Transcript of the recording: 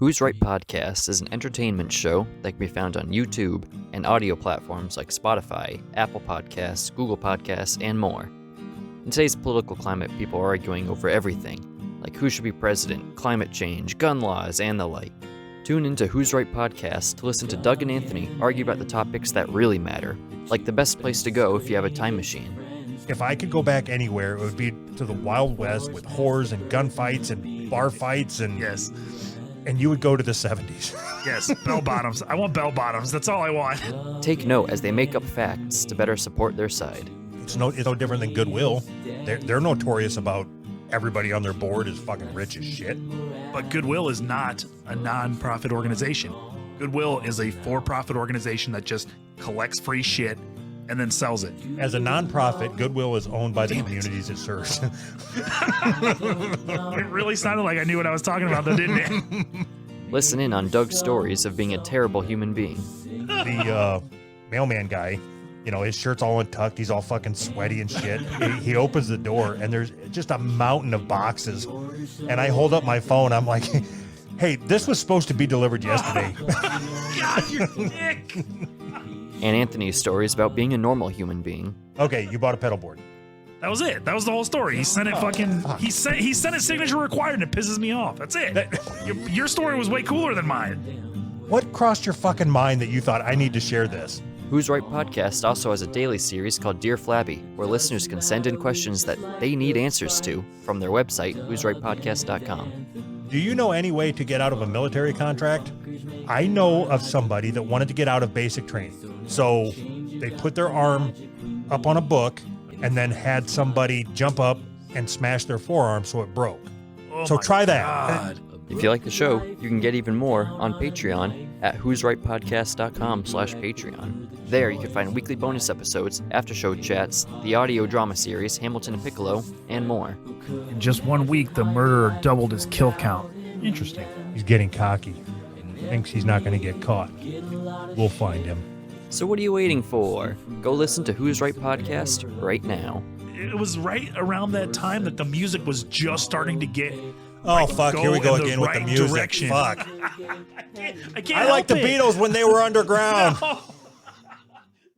Who's Right Podcast is an entertainment show that can be found on YouTube and audio platforms like Spotify, Apple Podcasts, Google Podcasts, and more. In today's political climate, people are arguing over everything, like who should be president, climate change, gun laws, and the like. Tune into Who's Right Podcast to listen to Doug and Anthony argue about the topics that really matter, like the best place to go if you have a time machine. If I could go back anywhere, it would be to the Wild West with whores and gunfights and bar fights and Yes. And you would go to the 70s. Yes, bell bottoms. I want bell bottoms. That's all I want. Take note as they make up facts to better support their side. It's no different than Goodwill. They're notorious about everybody on their board is fucking rich as shit. But Goodwill is not a non-profit organization. Goodwill is a for-profit organization that just collects free shit and then sells it. As a nonprofit, Goodwill is owned by the communities it serves. It really sounded like I knew what I was talking about, though, didn't it? Listen in on Doug's stories of being a terrible human being. The mailman guy, his shirt's all untucked. He's all fucking sweaty and shit. He opens the door, and there's just a mountain of boxes. And I hold up my phone. I'm like, hey, this was supposed to be delivered yesterday. God, you're sick. And Anthony's stories about being a normal human being. Okay, you bought a pedal board. That was it. That was the whole story. He sent it fucking... He sent it signature required, and it pisses me off. That's it. Your story was way cooler than mine. What crossed your fucking mind that you thought I need to share this? Who's Right Podcast also has a daily series called Dear Flabby, where listeners can send in questions that they need answers to from their website, who'srightpodcast.com. Do you know any way to get out of a military contract? I know of somebody that wanted to get out of basic training. So they put their arm up on a book and then had somebody jump up and smash their forearm so it broke. Oh So my try that. God. If you like the show, you can get even more on Patreon at who'srightpodcast.com/Patreon. There you can find weekly bonus episodes, after-show chats, the audio drama series Hamilton and Piccolo, and more. In just 1 week, the murderer doubled his kill count. Interesting. He's getting cocky. Thinks he's not going to get caught. We'll find him. So what are you waiting for? Go listen to Who's Right Podcast right now. It was right around that time that the music was just starting to get... Oh, fuck, here we go in the again with the right music. direction. Fuck. I can't I like the help it. Beatles when they were underground. No.